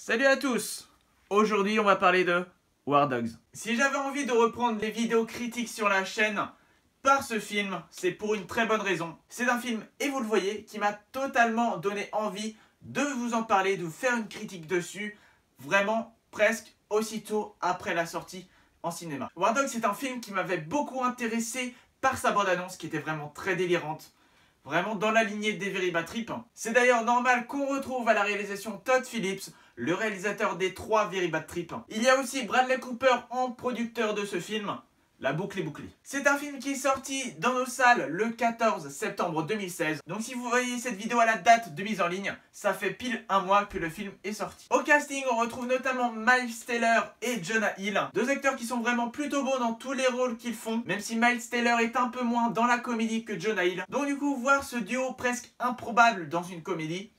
Salut à tous! Aujourd'hui on va parler de War Dogs. Si j'avais envie de reprendre les vidéos critiques sur la chaîne par ce film, c'est pour une très bonne raison. C'est un film, et vous le voyez, qui m'a totalement donné envie de vous en parler, de vous faire une critique dessus, vraiment presque aussitôt après la sortie en cinéma. War Dogs c'est un film qui m'avait beaucoup intéressé par sa bande-annonce qui était vraiment très délirante. Vraiment dans la lignée des Very Bad Trip. C'est d'ailleurs normal qu'on retrouve à la réalisation Todd Phillips, le réalisateur des 3 Very Bad Trip. Il y a aussi Bradley Cooper en producteur de ce film. La boucle est bouclée. C'est un film qui est sorti dans nos salles le 14 septembre 2016. Donc si vous voyez cette vidéo à la date de mise en ligne, ça fait pile un mois que le film est sorti. Au casting, on retrouve notamment Miles Teller et Jonah Hill. 2 acteurs qui sont vraiment plutôt bons dans tous les rôles qu'ils font. Même si Miles Teller est un peu moins dans la comédie que Jonah Hill. Donc du coup, voir ce duo presque improbable dans une comédie,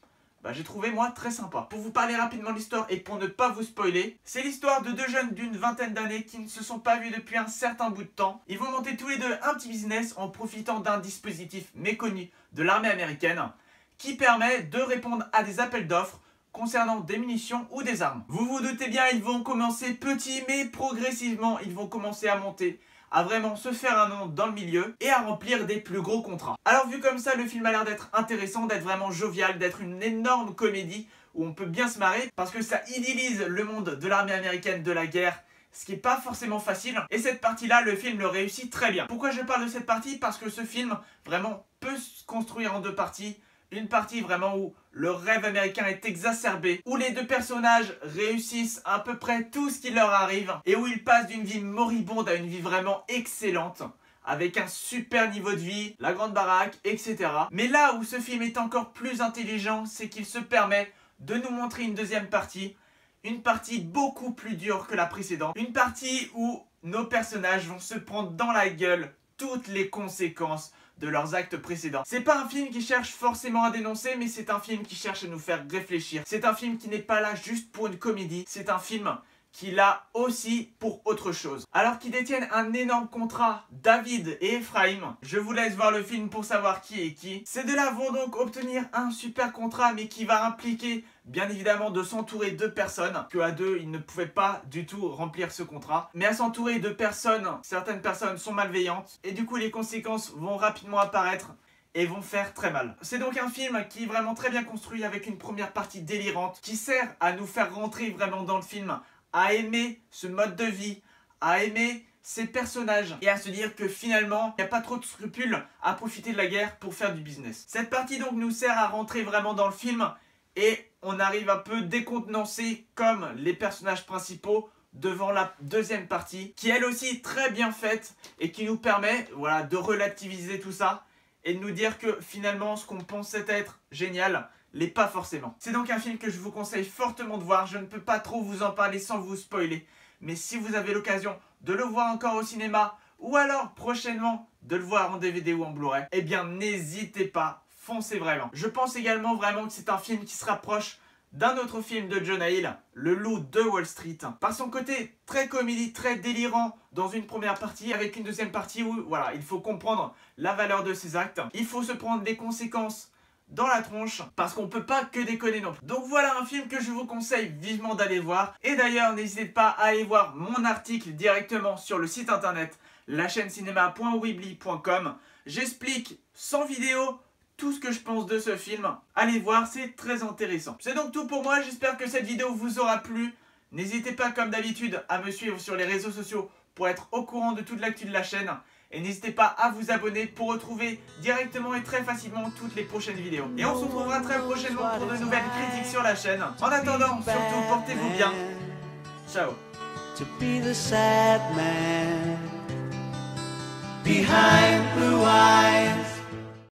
j'ai trouvé moi très sympa. Pour vous parler rapidement de l'histoire et pour ne pas vous spoiler, c'est l'histoire de 2 jeunes d'une vingtaine d'années qui ne se sont pas vus depuis un certain bout de temps. Ils vont monter tous les deux un petit business en profitant d'un dispositif méconnu de l'armée américaine qui permet de répondre à des appels d'offres concernant des munitions ou des armes. Vous vous doutez bien, ils vont commencer petits mais progressivement ils vont commencer à monter, à vraiment se faire un nom dans le milieu et à remplir des plus gros contrats. Alors vu comme ça, le film a l'air d'être intéressant, d'être vraiment jovial, d'être une énorme comédie où on peut bien se marrer parce que ça idéalise le monde de l'armée américaine, de la guerre, ce qui n'est pas forcément facile. Et cette partie-là, le film le réussit très bien. Pourquoi je parle de cette partie? Parce que ce film vraiment peut se construire en 2 parties. Une partie vraiment où le rêve américain est exacerbé, où les 2 personnages réussissent à peu près tout ce qui leur arrive et où ils passent d'une vie moribonde à une vie vraiment excellente avec un super niveau de vie, la grande baraque, etc. Mais là où ce film est encore plus intelligent, c'est qu'il se permet de nous montrer une deuxième partie, une partie beaucoup plus dure que la précédente, une partie où nos personnages vont se prendre dans la gueule toutes les conséquences de leurs actes précédents. C'est pas un film qui cherche forcément à dénoncer, mais c'est un film qui cherche à nous faire réfléchir. C'est un film qui n'est pas là juste pour une comédie, c'est un film qui l'a aussi pour autre chose. Alors qu'ils détiennent un énorme contrat, David et Ephraim, je vous laisse voir le film pour savoir qui est qui. Ces deux-là vont donc obtenir un super contrat, mais qui va impliquer bien évidemment de s'entourer de personnes, que à 2 ils ne pouvaient pas du tout remplir ce contrat. Mais à s'entourer de personnes, certaines personnes sont malveillantes, et du coup les conséquences vont rapidement apparaître et vont faire très mal. C'est donc un film qui est vraiment très bien construit avec une première partie délirante, qui sert à nous faire rentrer vraiment dans le film, à aimer ce mode de vie, à aimer ces personnages et à se dire que finalement, il n'y a pas trop de scrupules à profiter de la guerre pour faire du business. Cette partie donc nous sert à rentrer vraiment dans le film et on arrive un peu décontenancé comme les personnages principaux devant la deuxième partie qui est elle aussi très bien faite et qui nous permet de relativiser tout ça et de nous dire que finalement ce qu'on pensait être génial l'est pas forcément. C'est donc un film que je vous conseille fortement de voir. Je ne peux pas trop vous en parler sans vous spoiler. Mais si vous avez l'occasion de le voir encore au cinéma ou alors prochainement de le voir en DVD ou en Blu-ray, eh bien n'hésitez pas, foncez vraiment. Je pense également vraiment que c'est un film qui se rapproche d'un autre film de Jonah Hill, Le Loup de Wall Street. Par son côté très comédie, très délirant dans une première partie, avec une deuxième partie où il faut comprendre la valeur de ses actes. Il faut se prendre des conséquences dans la tronche parce qu'on peut pas que déconner non plus. Donc voilà un film que je vous conseille vivement d'aller voir. Et d'ailleurs n'hésitez pas à aller voir mon article directement sur le site internet lachaînecinema.weebly.com. J'explique sans vidéo tout ce que je pense de ce film. Allez voir, c'est très intéressant. C'est donc tout pour moi, j'espère que cette vidéo vous aura plu. N'hésitez pas comme d'habitude à me suivre sur les réseaux sociaux pour être au courant de toute l'actu de la chaîne. Et n'hésitez pas à vous abonner pour retrouver directement et très facilement toutes les prochaines vidéos. Et on se retrouvera très prochainement pour de nouvelles critiques sur la chaîne. En attendant, surtout portez-vous bien. Ciao. To be the sad man behind blue eyes.